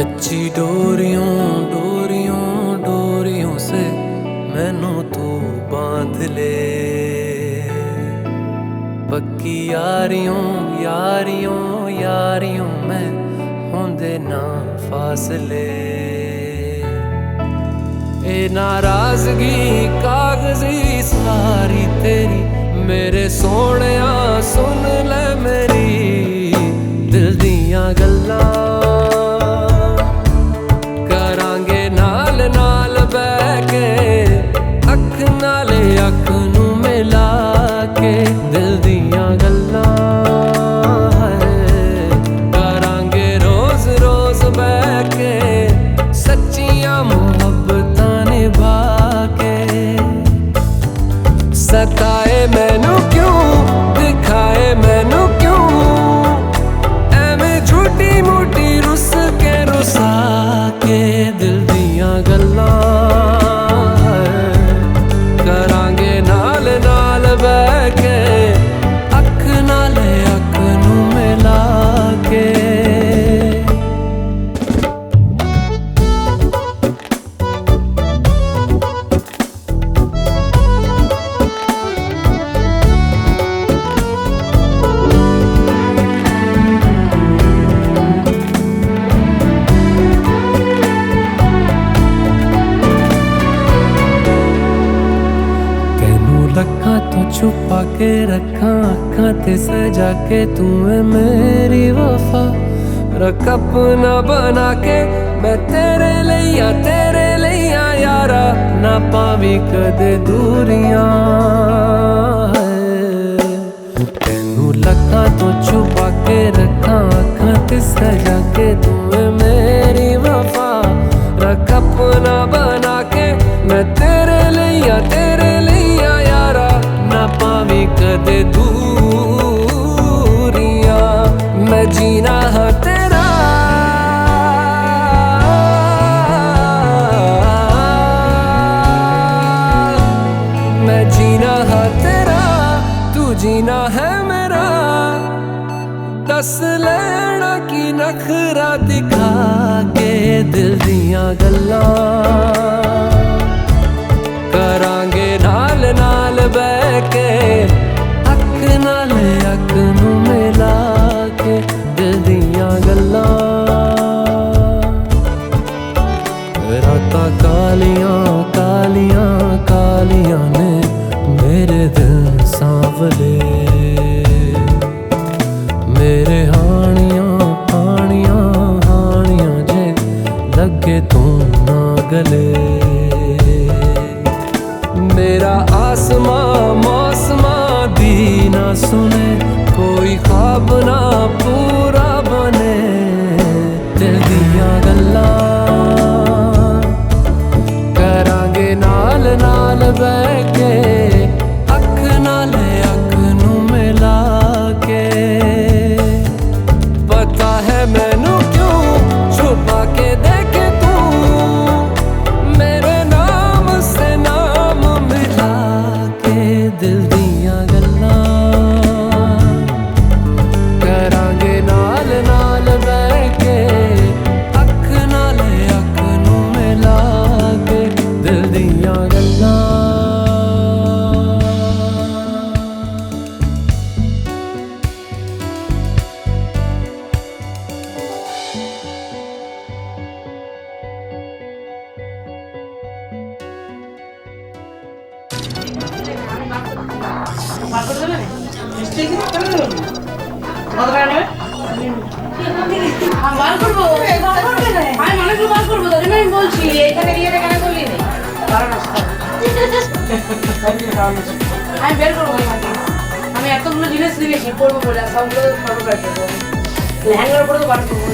कच्ची डोरियों डोरियों डोरियों से मैनू तू बांध ले। पक्की यारियों यारियों यारियों में होंदे ना फासले। ए नाराजगी कागजी सारी तेरी मेरे सोहणिया सुन ले मेरी दिल दियां गल्लां। करांगे नाल नाल बैठ के अख नाले अख नू मिला के दिल दियां गल्लां। करांगे रोज रोज बैठ के सच्चियां मुहब्बतां निभा के। सताए मैनू क्यों दिखाए मैनू क्यों एवें झूठी मूठी रुस के रुसा के दिल दियां गल्लां। करांगे नाल नाल बैठ के अख नाले अख नू मिला के। रखा तो छुपा के रखा अखा ते सजा के तू है मेरी वफा। रख अपना बना के मैं तेरे लिया यारा ना पावी कदे दूरियां। तेनू लखा तो छुपा के रखा अखा ते सजा के तू है मेरी वफा। रख अपना बना के मैं तेरे लिया यारा ना पावी कदे दूरियां। मैं जीना है तेरा मैं जीना है तेरा तू जीना है मेरा। दस लेना की नखरा दिखा के दिल दियां गल्लां। करांगे नाल नाल बैठ के अख नाल अख नू मिला के दिल दियां गल्लां। रातां कालियां कालियां कालियां ने मेरे दिल सांवले। मेरे हानियां हानियां हानियां जे लगे तू ना गले। मेरा आसमां मौसमां दी ना सुने कोई ख्वाब ना पूरा बने दिल दियां गल्लां। करांगे नाल नाल बैठ के अख नाले अख नू मिला के। पता है मैनू क्यों छुपा के देखे तू मेरे नाम से नाम मिला के दिल दियां गल्लां। करांगे नाल नाल बैठ के अख नाले अख नू मिला के दिल दियां गल्लां। আমি এতগুলো জিনিস নিয়েছি পড়বো বলে সবগুলো ফটো কাটবো লেহেঙ্গার উপরে তো বার করবো।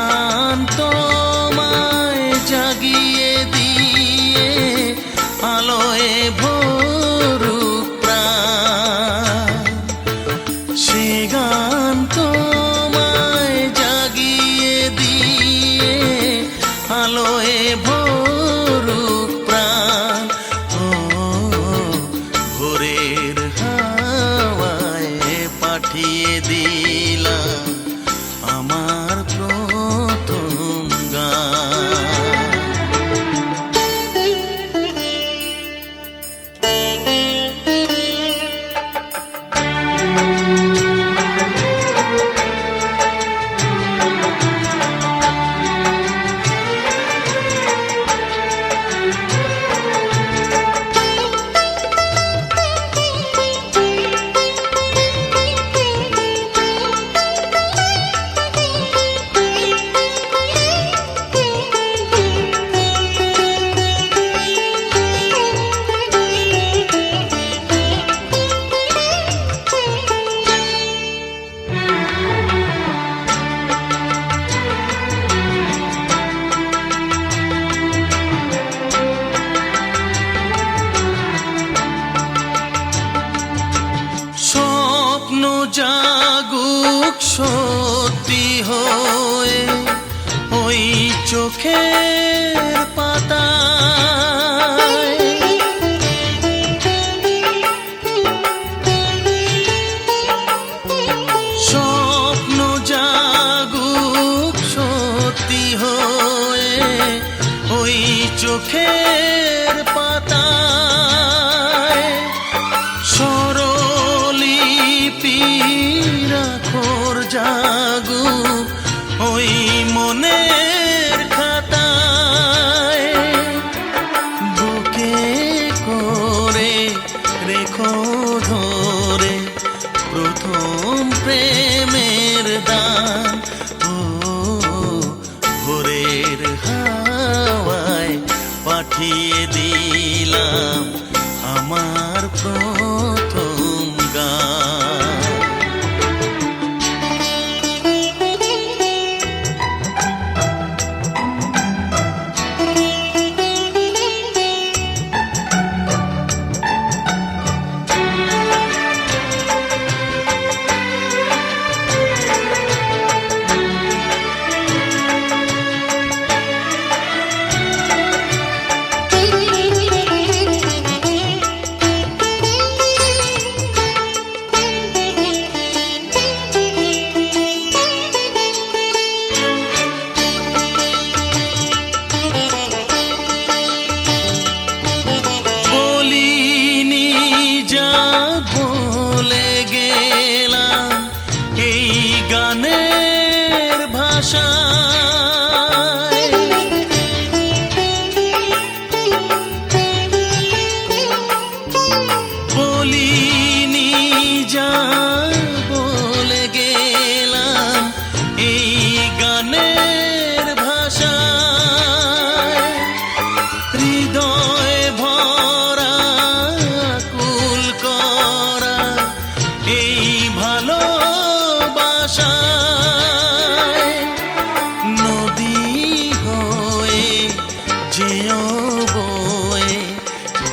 গান তোমায় জাগিয়ে দিয়ে আলোয় ভরুক প্রাণ, সে গান তোমায় জাগিয়ে দিয়ে আলোয় ভরুক প্রাণ। ও ভোরের হাওয়ায় পাঠিয়ে দিলাম আমার প্রথম গান। স্বপ্ন জাগুক সত্যি হয়ে ওই চোখের পাতায়, স্বপ্ন জাগুক সত্যি হয়ে ওই চোখের পাতায়, স্বরলিপি রাখোর জাগুক ওই মনের খাতায়, বুকে করে রেখো ধরে প্রথম প্রেমের দান। ও ভোরের হাওয়ায় পাঠিয়ে দিলাম আমার প্রথম গান। বলিনি যা ভুলে গেলাম এই গানের ভাষায়, বলিনি যা বলে গেলাম এই গানের ভাষায়, হৃদয় ভরা কুল করা এই ভালোবাসায়, নদী হয়ে যেও বয়ে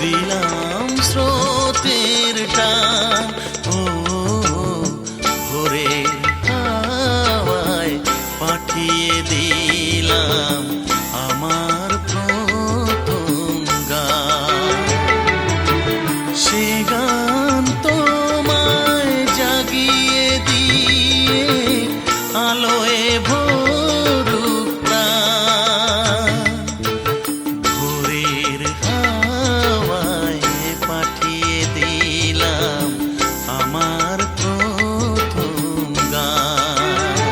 দিলাম স্রোতের টান। ও ভোরের হাওয়ায় পাঠিয়ে দিলাম আমার প্রথম গান, সে গান তোমায় জাগিয়ে দিয়ে আলোয় ভরুক প্রাণ, ভোরের হাওয়ায় পাঠিয়ে দিলাম আমার প্রথম গান,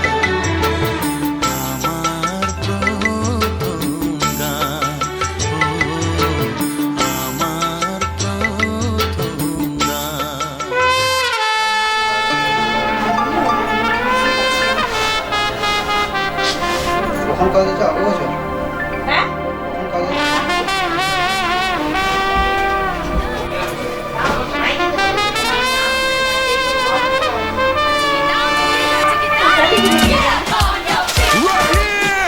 আমার প্রথম গান। ও আমার প্রথম গান। কখন কাজে যাবো বলছো? হ্যাঁ কখন কাজে Right here!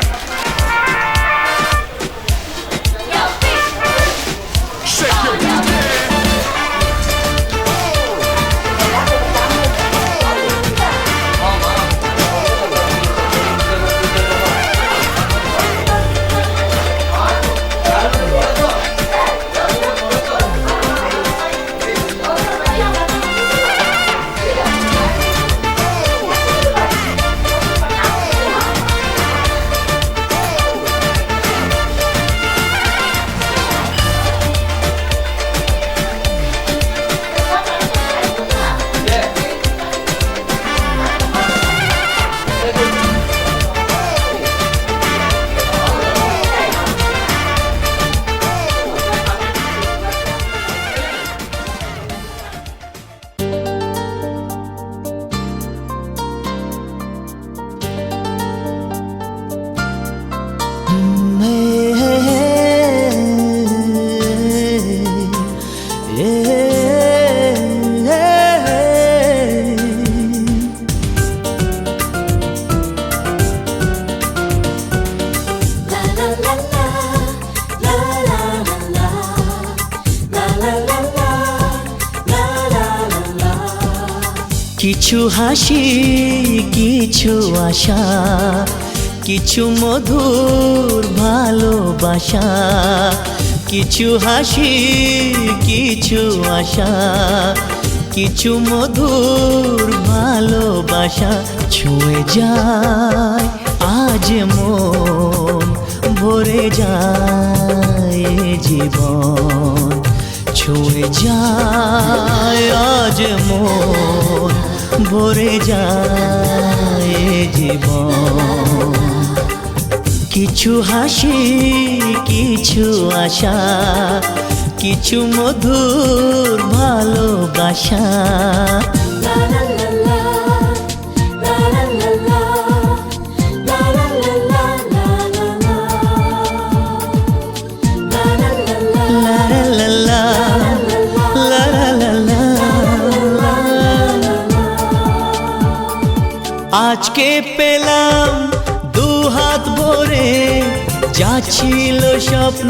কিছু হাসি কিছু আশা কিছু মধুর ভালোবাসা কিছু হাসি কিছু আশা কিছু মধুর ভালোবাসা ছুঁয়ে যায় আজ মন ভরে যায় জীবন ছুঁয়ে যায় আজ মন ভরে যায় জীবন কিছু হাসি কিছু আশা কিছু মধুর ভালোবাসা আজকে পেলাম দু হাত ভরে যা ছিল স্বপ্ন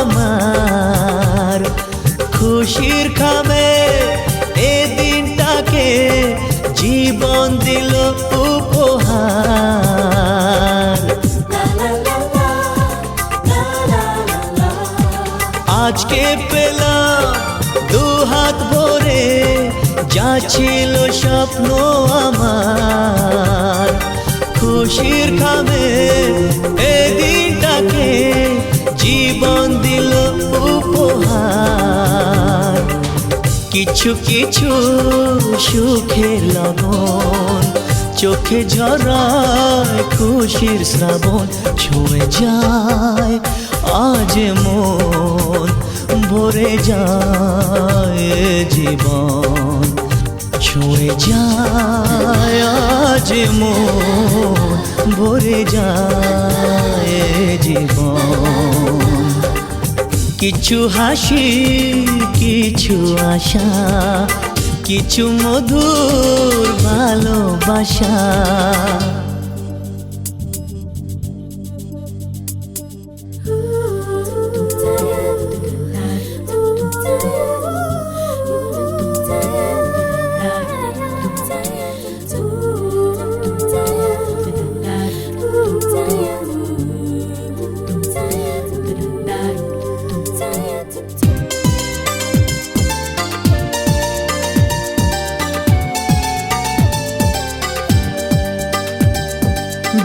আমার খুশির খামে এ দিনটাকে জীবন দিল উপহার আজকে পেলাম দু হাত ভরে যা ছিল স্বপ্ন আমার খুশির খামে এ দিনটাকে জীবন দিল উপহার কিছু কিছু সুখের লগন চোখে ঝরায় খুশির শ্রাবণ ছুঁয়ে যায় আজ মন ভরে যায় জীবন ছুঁয়ে যায় আজ মন ভরে যায় জীবন কিছু হাসি কিছু আশা কিছু মধুর ভালোবাসা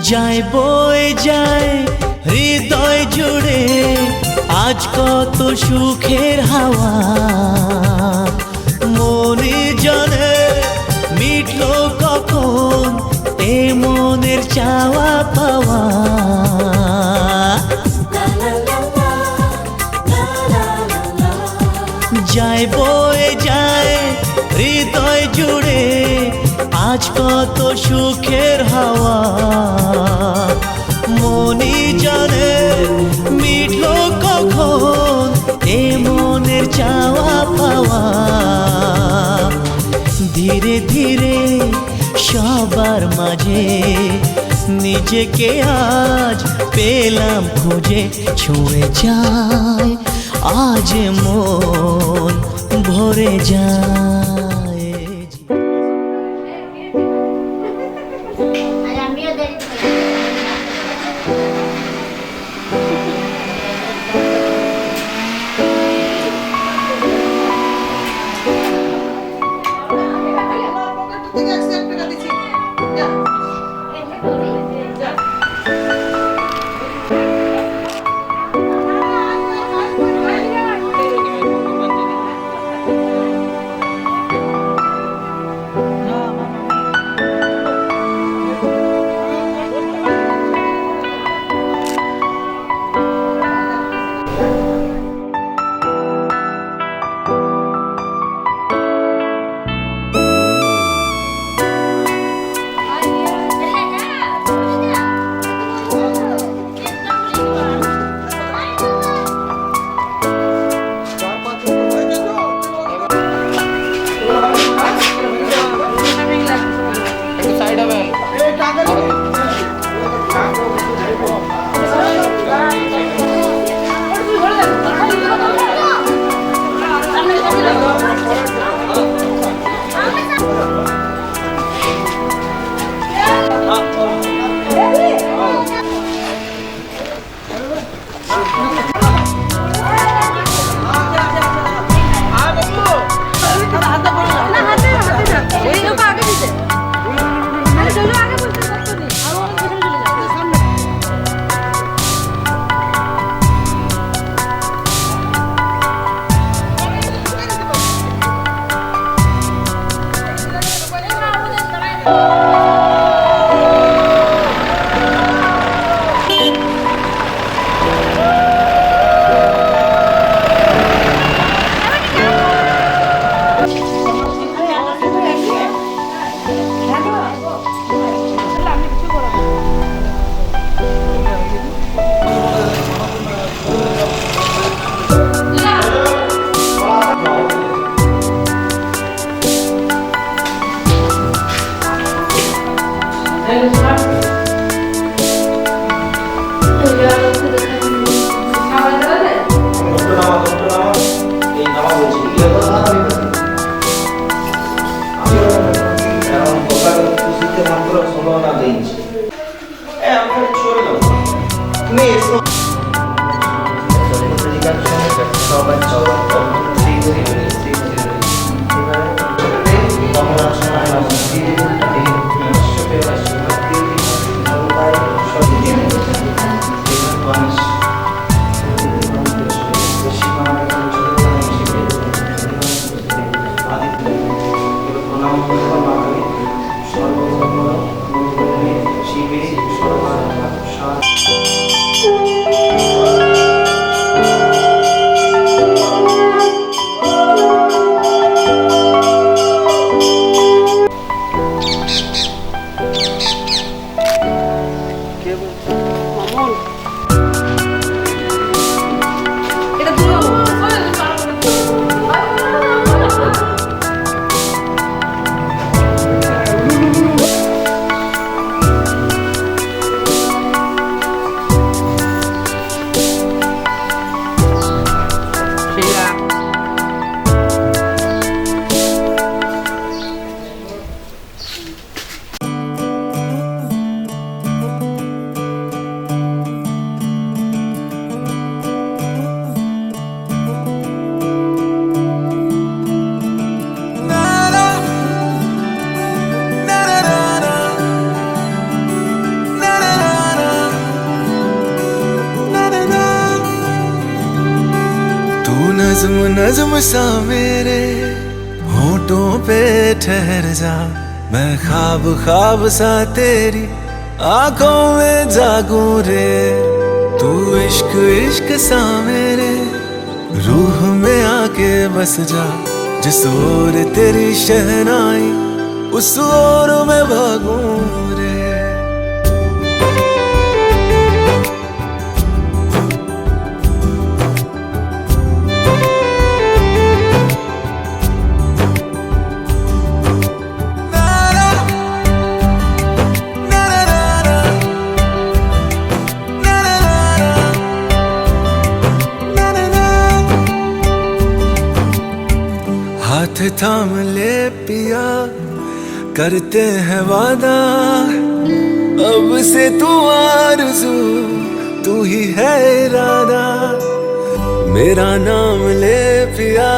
যায় বয়ে যায় হৃদয় জুড়ে আজ কত সুখের হাওয়া মনে জানে মিটলো কখন এ মনের চাওয়া পাওয়া যায় বয়ে যায় হৃদয় জুড়ে আজ কত সুখের হাওয়া মনি জানে মিটলো কখন এ মনের চাওয়া পাওয়া ধীরে ধীরে সবার মাঝে নিজেকে আজ পেলাম খুঁজে ছুঁয়ে যায় আজ মন ভরে যায় সাবান দেবে? এই নামা বলছি ইয়ে তো না আমি এখন কোথায় খুশিতে মাত্র 16 না দিয়েছি আমরা ছোড় দাও তুমি এসো সবাই চলো ঠিক আছে এটা দিও। तू नज्म नज्म सा मेरे होठों पे ठहर जा, मैं ख्वाब ख्वाब सा तेरी आंखों में जागूं रे। तू इश्क इश्क सा मेरे रूह में आके बस जा, जिस ओर तेरी शहनाई उस ओर मैं भागूं रे। हाथ थाम ले पिया, करते हैं वादा, अब से तू आरज़ू तू ही है इरादा। मेरा नाम ले पिया,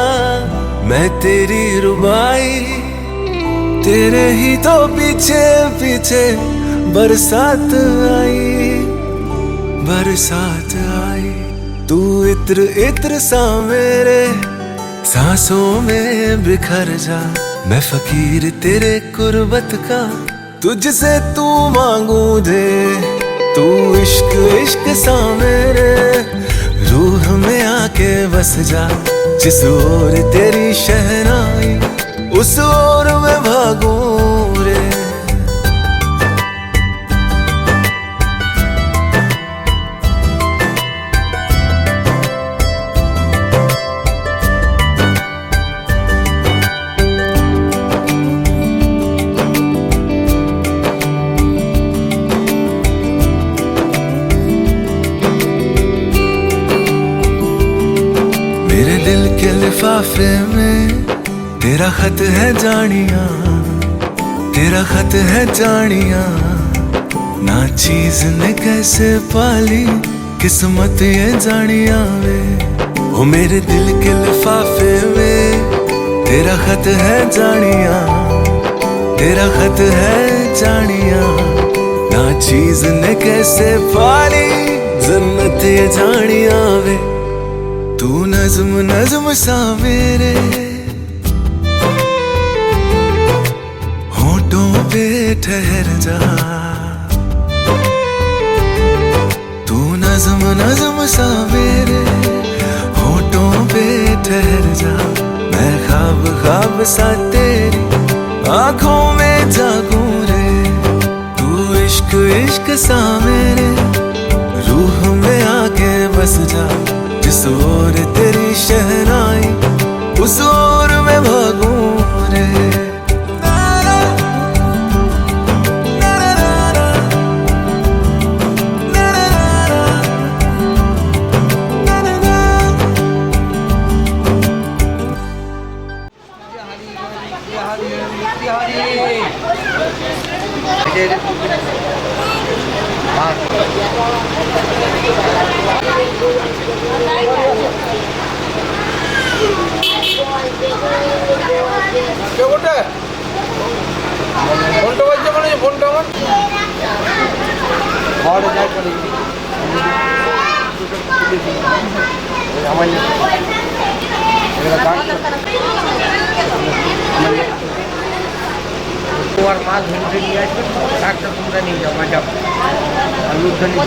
मैं तेरी रुबाई, तेरे ही तो पीछे पीछे बरसात आई, बरसात आई। तू इत्र इत्र सा मेरे सांसों में बिखर जा, मैं फकीर तेरे कुर्बत का, तुझसे तू मांगू दे। तू इश्क इश्क सा मेरे रूह में आके बस जा, जिस ओर तेरी शहनाई उस ओर मैं भागूं रे। मेरे दिल के लिफाफे में तेरा खत है जानिया, तेरा खत है जानिया। ना चीज ने कैसे पाली किस्मत ये जानिया वे। ओ मेरे दिल के लिफाफे में तेरा खत है जानिया, तेरा खत है जानिया। ना चीज ने कैसे पाली जन्नत ये जानिया वे। तू नज्म नज्म सा मेरे होठों पे ठहर जा, तू नज्म नज्म सा मेरे होठों पे ठहर जा। मैं ख्वाब ख्वाब सा तेरी आंखों में जागूं रे। तू इश्क इश्क सा मेरे रूह में आके बस जा, जिस ओर तेरी शहनाई उस ओर मैं भागूं रे। তোমার মাছ ধরে নিয়ে আসবে, শাকটা তোমরা নিয়ে যাও, মাছ আর লুধনি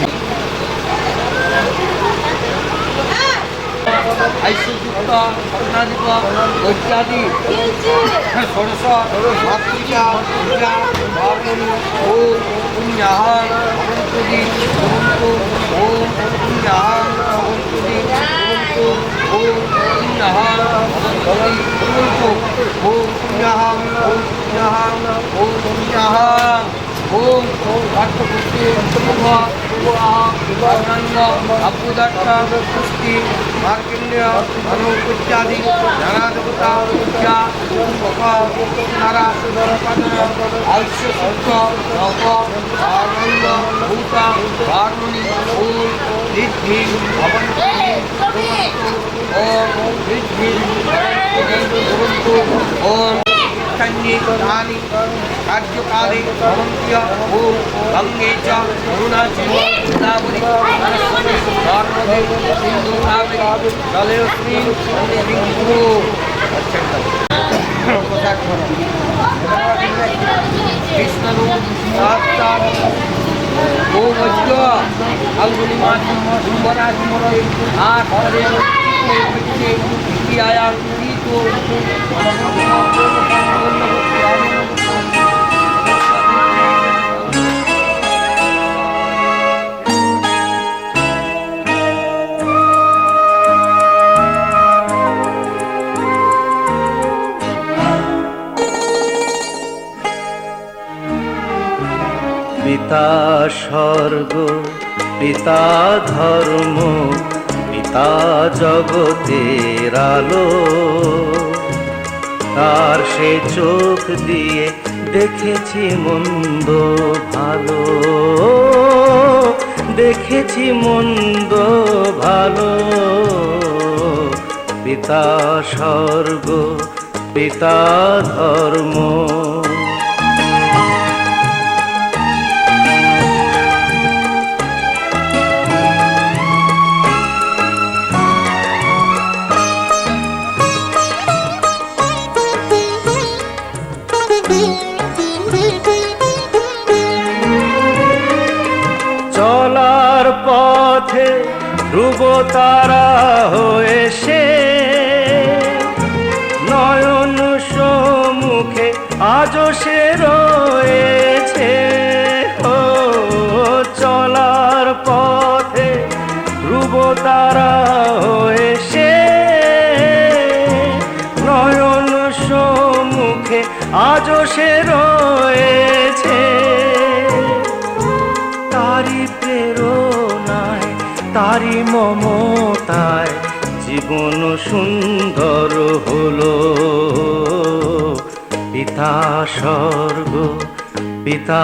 আইসযুক্ত স্বপ্নাধিপ ঐত্যাদি ষোড়শ মাতৃকা পূজা ভাবন ও পুণ্যাহং ভবন্তুদি ভবন্তু ওম পুণ্যাহং ভবন্তুদি ভবন্তু ওম পুণ্যাহং ভবন্তুদি ভবন্তু ওম পুণ্যাহং ওম পুণ্যাহং ওম পুণ্যাহং ওম পাঠ্যপুষ্টি অন্যান্য আব্বুদাত্তা পুষ্টি মার্কিন্য ইত্যাদি নানা দেবতা পূজা নারা আয়ুষ্য শুদ্ধ নব আনন্দ ভূতা বারুণী ওম ঋদ্ধি ভবন্তি ওম ঋদ্ধি ভবন্তু ওম কানি কার্যকালে ভবন্ত্য ওম গঙ্গে চ যমুনা চ গোদাবরী নর্মদে সিন্ধু কাবেরী জলেস্মিন সন্নিধিং কৃষ্ণরূপ সাক্ষাৎ গোবজ্য ফাল্গুনি মাস শুভরাজ আর হরে আয়া পিতা স্বর্গ, পিতা ধর্ম, পিতা জগতের আলো, তার সে চোখ দিয়ে দেখেছি মন্দ ভালো, দেখেছি মন্দ ভালো। পিতা স্বর্গ, পিতা ধর্ম। চলার পথে ধ্রুব তারা হয়ে সে নয়ন সম্মুখে আজও সে রয়েছে। ও চলার পথে ধ্রুব তারা হয়ে সে নয়ন সম্মুখে আজও সে রয়েছে। তারি প্রেরণায়, তারি মমতায় জীবন সুন্দর হলো। পিতা স্বর্গ, পিতা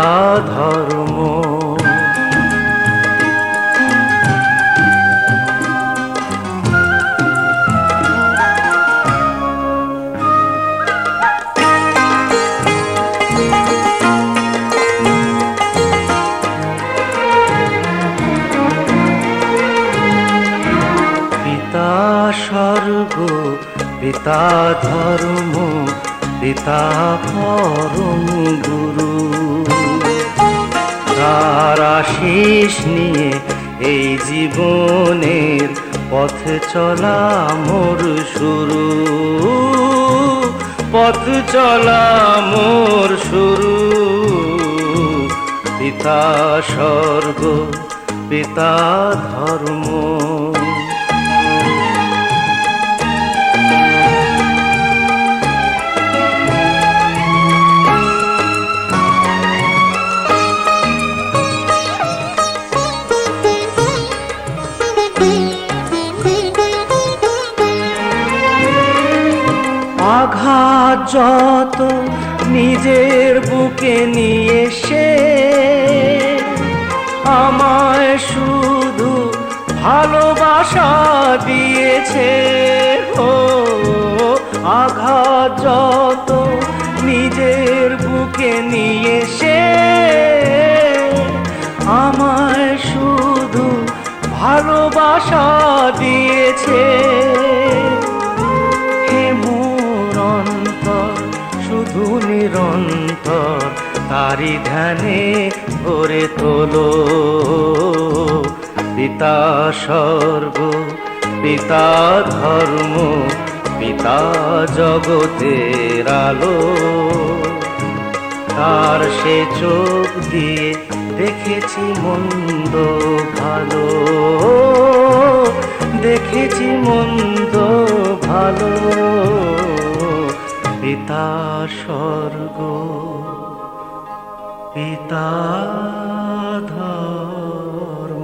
ধর্ম। স্বর্গ, পিতা ধর্ম, পিতা পরম গুরু। তার আশিস নিয়ে এই জীবনের পথ চলা মোর শুরু, পথ চলা মোর শুরু। পিতা স্বর্গ, পিতা ধর্ম। আঘাত যত নিজের বুকে নিয়ে সে আমায় শুধু ভালোবাসা দিয়েছে। ও আঘাত যত নিজের বুকে নিয়ে সে আমায় শুধু ভালোবাসা দিয়েছে। তারি ধ্যানে ভরে তোলো পিতা স্বর্গ পিতা ধর্ম পিতা জগতের আলো। তার সে চোখ দিয়ে দেখেছি মন্দ ভালো, দেখেছি মন্দ ভালো। পিতা স্বর্গ পিতা ধর্ম।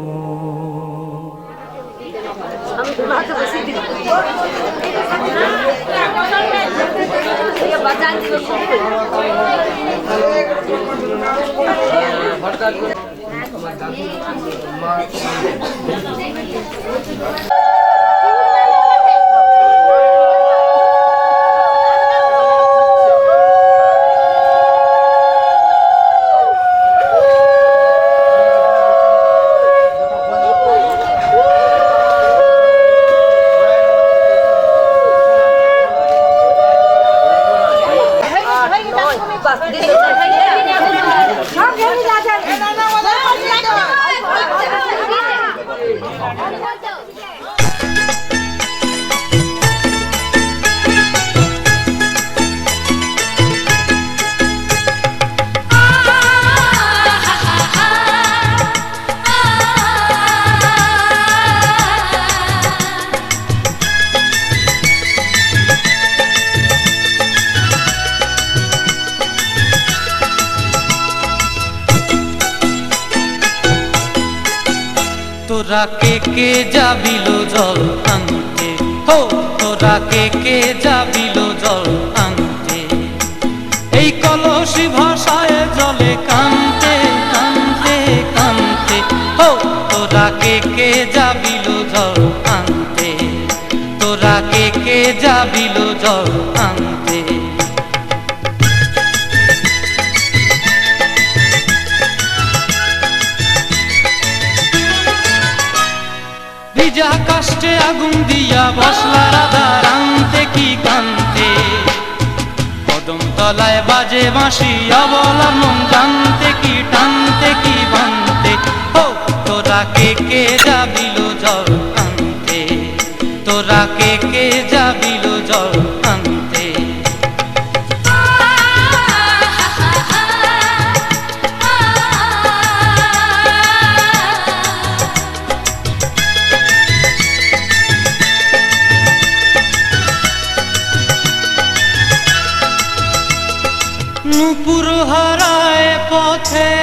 তোরা কে যাবিল জল আনতে, হো তোরা কে যাবিল জল আনতে, এই কলসি ভাষায় জলে কানতে কানতে কানতে, হো তোরা কে যাবিল জল আনতে, তোরা কে যাবিল জল আনতে। ভিজা কাষ্টে আগুন দিয়া বসলা রাধা রানতে কি কানতে, কদম তলায় বাজে বাঁশি অবলা মন জানতে কি টানতে কি বানতে, হো তোরা কে যাবিল জল আনতে, তোরা কে যাবিল জল আনতে। নূপুর হারায় পথে,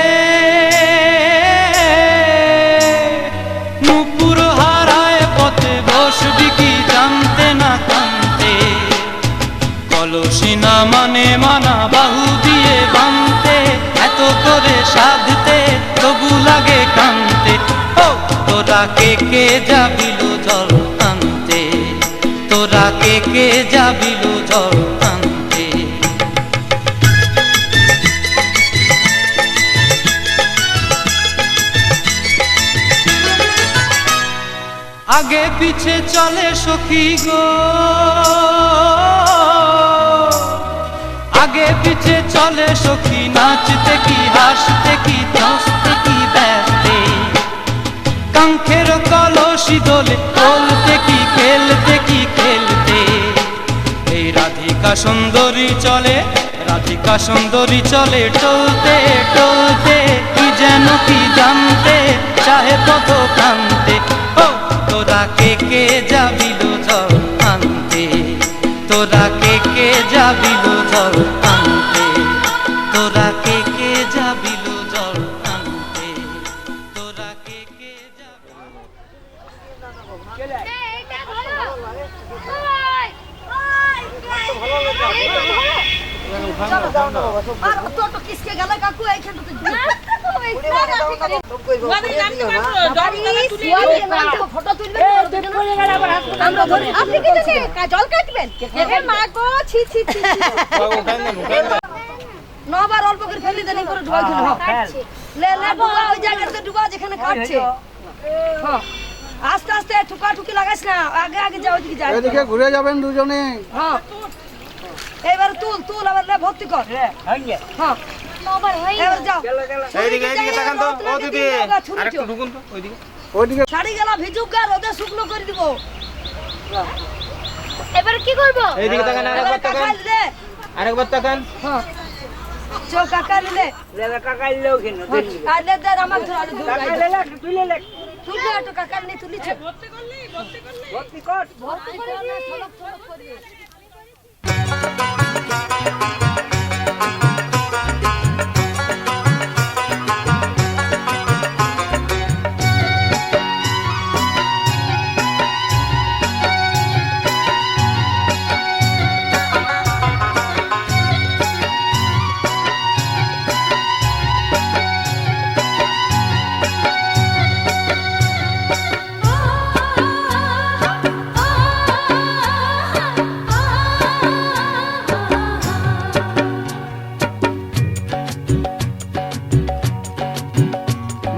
নূপুর হারায় পথে বসবি কি জানতে না কানতে, কলসি না মানে মানা বাহু দিয়ে বানতে, এত করে সাধতে তবু লাগে কানতে, ও তোরা কে যাবিল জল আনতে, তোরা কে যাবিল জল আনতে। আগে পিছে চলে সখী গো, আগে পিছে চলে সখী, নাচতে কি হাসতে কি হাসতে কি ব্যস্তে, কাঙ্ক্ষের কলসি দোলে বলতে কি খেলতে কি খেলতে। এই রাধিকা সুন্দরী চলে, রাধিকা সুন্দরী চলে টলতে টলতে, কি যেন কি জানতে চাহে পথ কান্তে, ও তোরা কে যাবিল জল আনতে, তোরা কে যাবিল জল আনতে, তোরা কে যাবিল জল আনতে, তোরা কে যাবিল। নবার অল্প করে ফেলি দেনি করে ডুবা দিল, লে লে ডুবা ওই জায়গাতে ডুবা যেখানে কাটছে, আস্তে আস্তে ঠুকা ঠুকি লাগাইস না, আগে আগে যাও দিকে যাও, এদিকে ঘুরে যাবেন দুজনে। হ্যাঁ এবার তুল তুল আবার লে ভর্তি কর, হ্যাঁ আবার হয় এবার যাও এইদিকে এইদিকে তাকান তো ও দিদি আরেকটু ঢুকুন তো ওইদিকে শাড়ি গেলা ভিজুক আর ওদের শুকনো করে দিব এবার কি করব এইদিকে তাকান আরেকবার তাকান আরেকবার তাকান হ্যাঁ চো কাকা নিলে কাকা ইলেও কেন কালে দে আমার ধরে আলু ধরে কাকা লেলা তুইলে লে তুলে একটু কাকা নি তুলিছে ভর্তি কর ভর্তি করে না ছলক ছলক করবে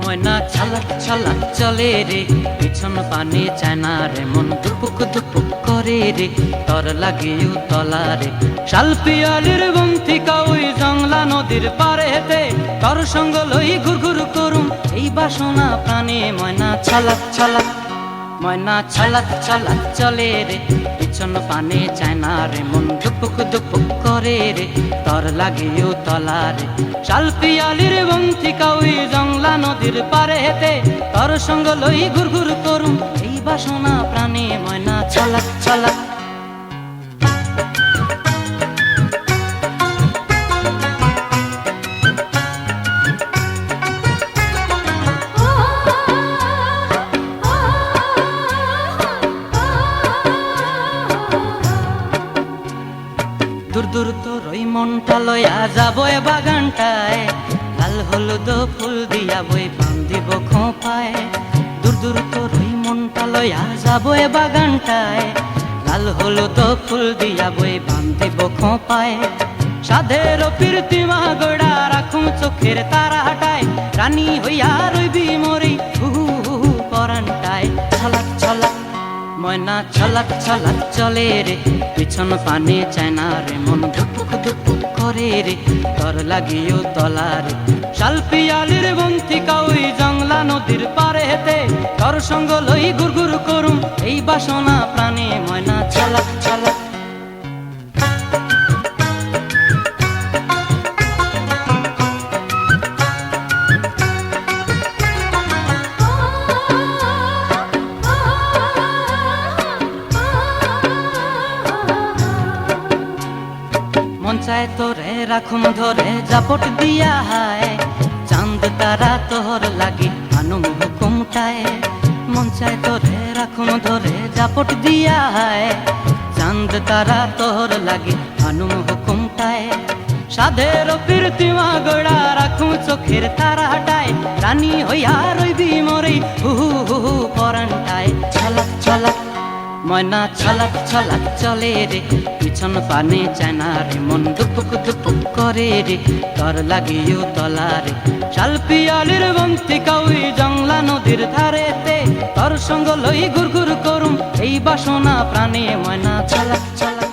ময়না ছালাক ছালাক চলে রে পিছন পানে চায়না রে মন দুপুক দুপুক করে রে তর লাগিও তলা রে শাল পিয়ালির বন্তিকা ওই জংলা নদীর পারে হেতে তর সঙ্গ লই ঘুরঘুর করুম এই বাসনা প্রাণে ময়না ছালাক ছালাক ময়না ছালাক ছালাক চলে রে পিছন পানে চায়না রে মন দুপুক দুপুক করে রে তর লাগিও তলা রে শাল পিয়ালির বন্তিকা ওই জংলা নদীর পারে হেতে তর সঙ্গ লই ঘুরঘুর করুম এই বাসনা প্রাণে ময়না ছালাক ছালাক দূর দূর তোর ওই মনটা লয়া যাবো এ বাগানটায় লাল হলুদ ফুল দিয়া বই বান্ধিব খোঁপায় দূর দূর তোর ওই মনটা লয়া যাবো এ বাগানটায় লাল হলুদ ফুল দিয়া বই বান্ধিব খোঁপায় সাধের প্রীতিমা গোড়া রাখুম চোখের তারা হাটায় রানী হইয়া রইবি মরি হুহু হুহু পরানটায় ছলাক ছলাক ময়না ছলাক ছলাক চলে রে পিছন পানে চায়না রে মন ধুপুক ধুপুক করে রে তর লাগিও তলা রে শাল পিয়ালির বন্তিকা ওই জংলা নদীর পারে হেতে তর সঙ্গ লই ঘুরঘুর করুম এই বাসনা প্রাণে ময়না ছলাক ছলাক চায় তোরে রাখুন ধরে জাপট দিয়া হায় চাঁদ তারা তোর লাগি আনুম হুকুমটায় মন চায় তোরে রাখুন ধরে জাপট দিয়া হায় চাঁদ তারা তোর লাগি আনুম হুকুমটায় সাধের প্রীতিমা গোড়া রাখুন চোখের তারা হাটায় রানী হইয়া রইবি মরে হুহু হুহু পরানটায় ছলাক ছলাক ময়না ছলাক ছলাক চলে রে পিছন পানে চায়না রে মন দুপুক দুপুক করে রে তর লাগিও তলা রে শাল পিয়ালির বন্তিকা ওই জংলা নদীর ধারেতে তর সঙ্গ লই ঘুরঘুর করুম এই বাসনা প্রাণে ময়না ছলাক ছলাক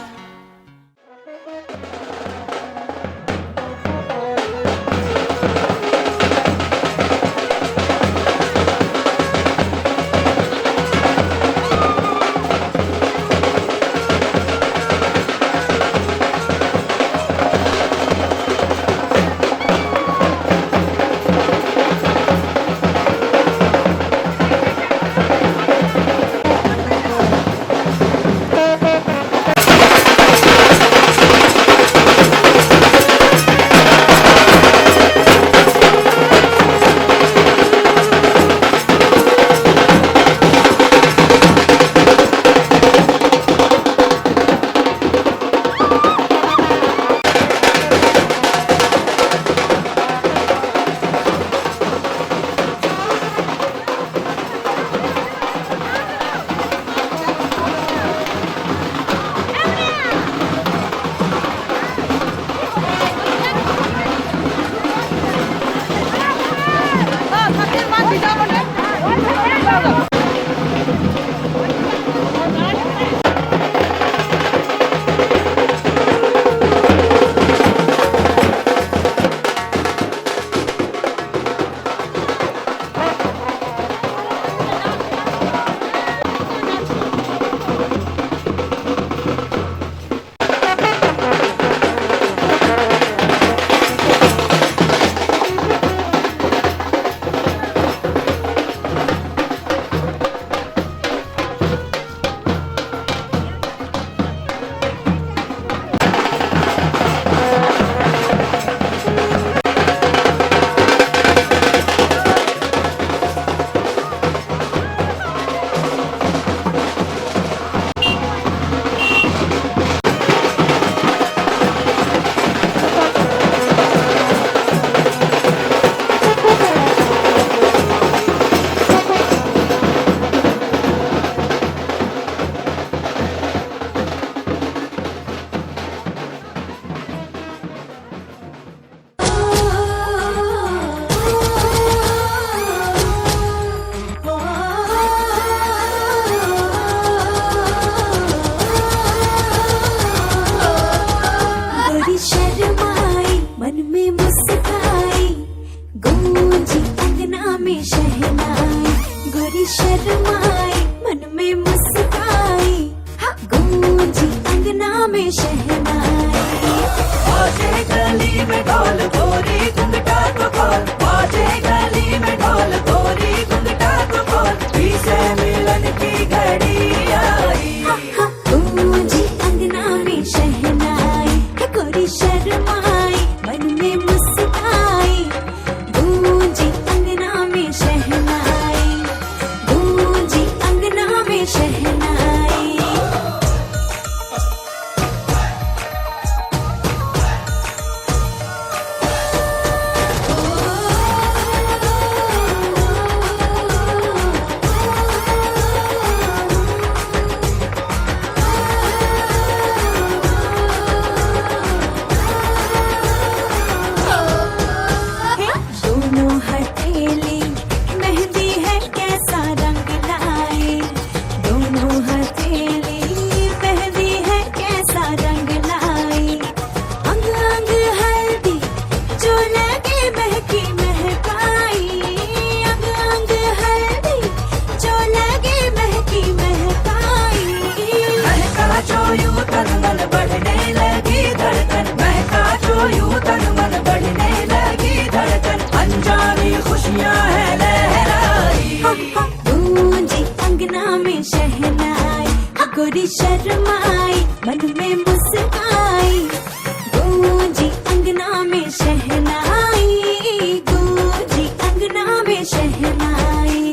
शहनाई, गोरी शर्माई मन में मुस्काई, गूंजी अंगना में शहनाई, गूंजी अंगना में शहनाई।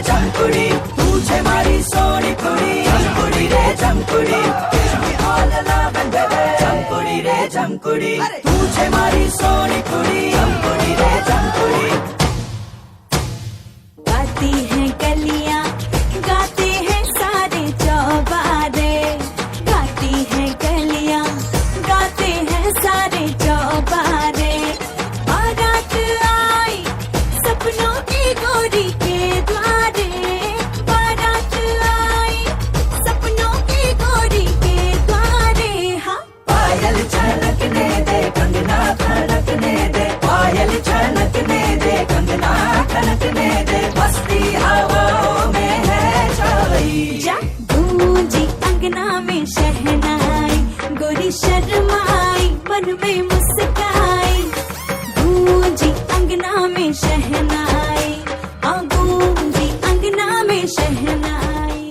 जमकुड़ी तुझे मारी सोनी कुड़ी, जमकुड़ी रे जमकुड़ी, जमकुड़ी रे जमकुड़ी तुझे मारी सोनी कुड़ी, जमकुड़ी रे जमकुड़ी। गाती हैं गलियां, गाते हैं सारे चौबारे, गाती हैं गलियां, गाते हैं सारे चौबारे। बारात आई सपनों की गोरी के द्वारे, बारात आई सपनों की गोरी के द्वारे। हाँ पायल छलकने दे, कंगना खनकने दे, पायल छलकने दे, कंगना खनकने दे, मस्ती हवाओं में है छाई। जा गूंजी अंगना में शहनाई, गोरी शर्माई मन में मुस्काई, गूंजी अंगना में शहनाई, हाँ गूंजी अंगना में शहनाई।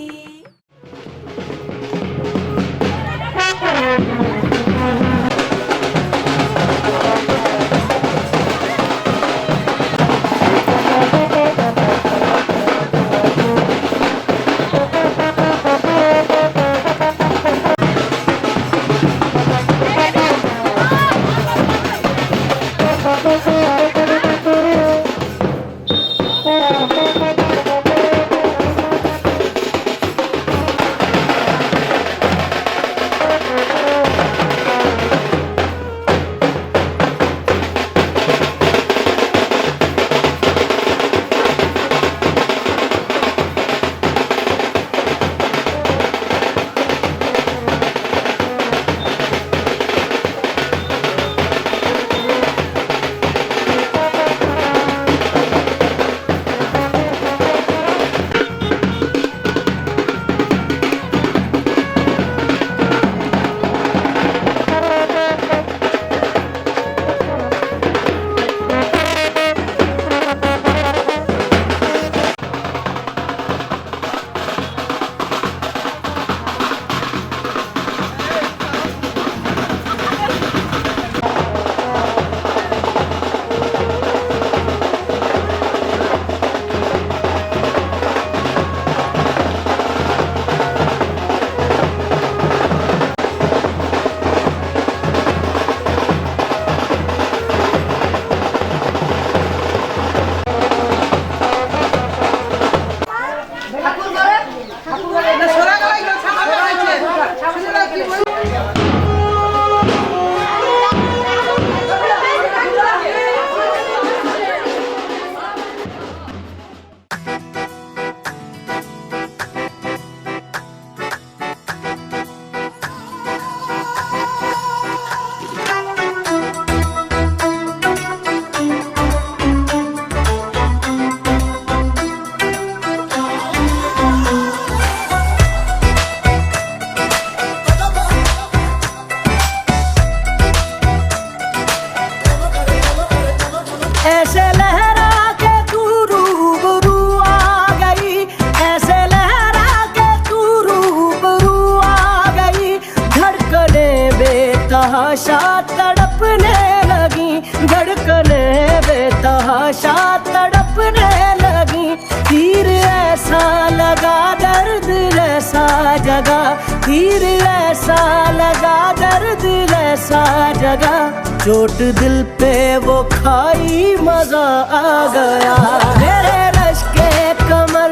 ऐसे लहरा के तू रूबरू आ गई, ऐसे लहरा के तू रूबरू आ गई, धड़कने बेतहाशा तड़पने लगी, धड़कने बेतहाशा तड़पने लगी। तीर ऐसा लगा दर्द ऐसा जगा, तीर ऐसा लगा दर्द ऐसा जगा, चोट दिल पे वो खाई मजा आ गया। मेरे रश के कमर,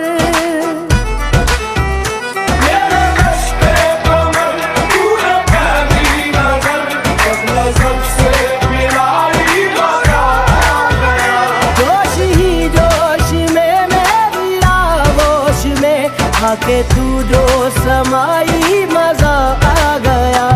मेरे रश के कमर, पूरा पहली नजर, अपने सबसे मिलाई मजा आ गया। जोश ही जोश में मेरी आगोश में आके तू जो समाई मजा आ गया।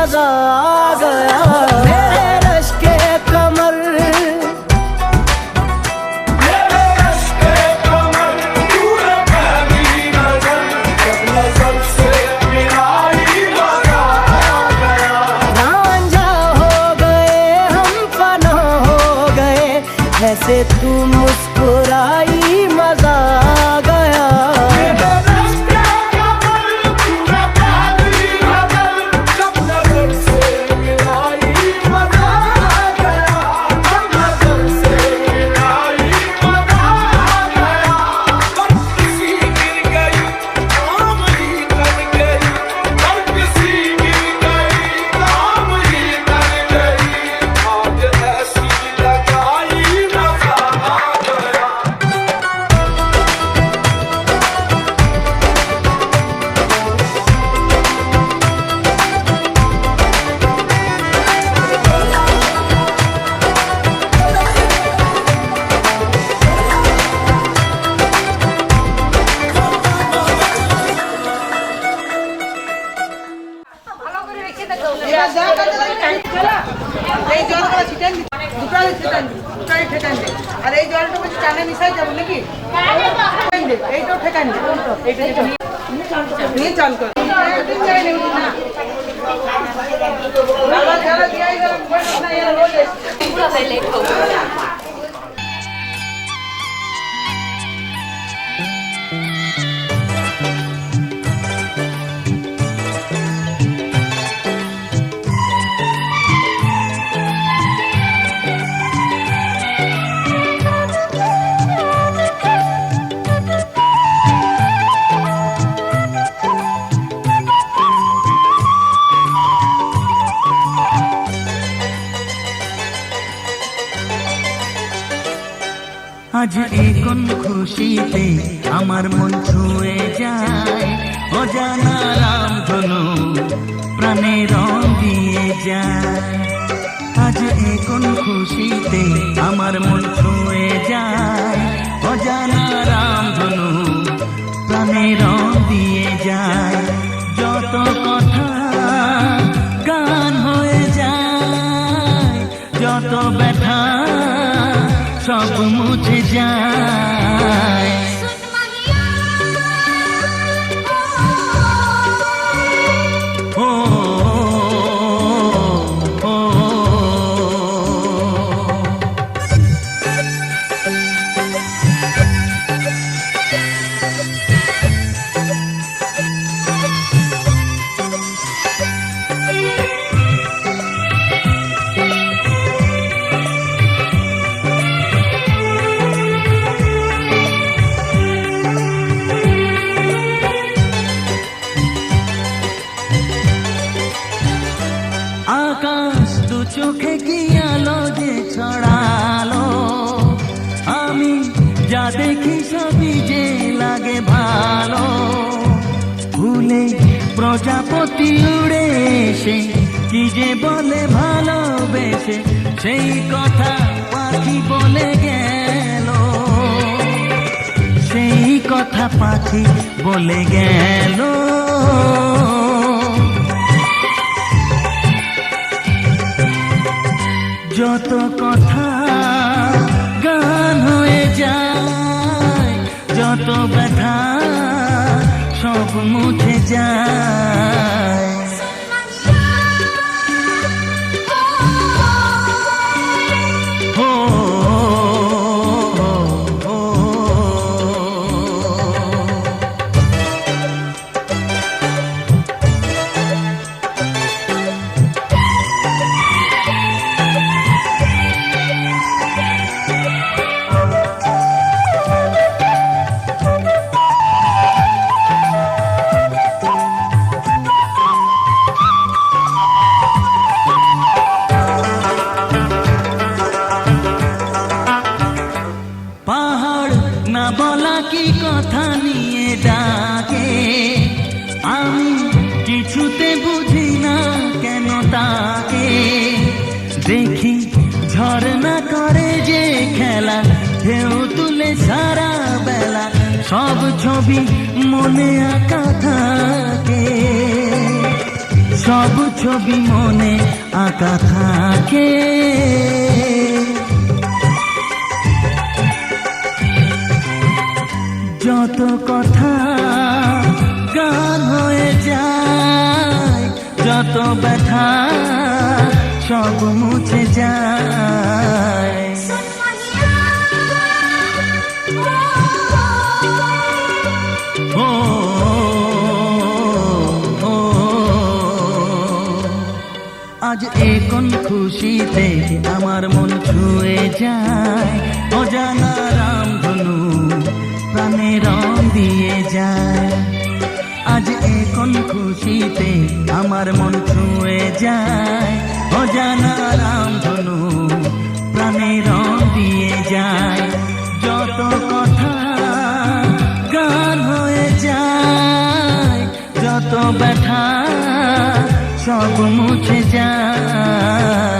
मजा आ गया मेरे रश के कमर ऐसे तू मुस्कुराई मजा आ गया আর এই জলটা বলছি চানে মিশাই যাবো নাকি এইটাও ঠেকান নিয়ে চান কর আজ কোন খুশিতে আমার মন ছুঁয়ে যায় অজানা রামধনু প্রাণে রং দিয়ে যায় আজ কোন খুশিতে আমার মন ছুঁয়ে যায় অজানা রামধনু প্রাণে রং দিয়ে যায় যত কথা গান হয়ে যায় যত ব্যথা সব মুছে যায় ও আকাশ দু চোখে কি আলো যে ছড়ালো আমি যা দেখি সবই যে লাগে ভালো ভুলে প্রজাপতি উড়ে এসে কি যে বলে ভালোবেসে সেই কথা পাখি বলে গেল সেই কথা পাখি বলে গেল যত কথা গান হয়ে যায় যত ব্যথা সব মুছে যায় ও না বলা কি কথা নিয়ে ডাকে আমি কিছুতে বুঝি না কেন তাকে দেখি ঝরনা করে যে খেলা ঢেউ তুলে সারা বেলা সব ছবি মনে আঁকা থাকে সব ছবি মনে আঁকা থাকে, যত কথা গান হয়ে যায়, যত ব্যথা সব মুছে যায়। ও আজ এখন খুশিতে আমার মন ছুঁয়ে যায়, অজানা রামধনু প্রাণে রং দিয়ে যায়। আজ এখন খুশিতে আমার মন ছুঁয়ে যায়, অজানা রামধনু প্রাণে রং দিয়ে যায়। যত কথা গান হয়ে যায়, যত ব্যথা সব মুছে যায়।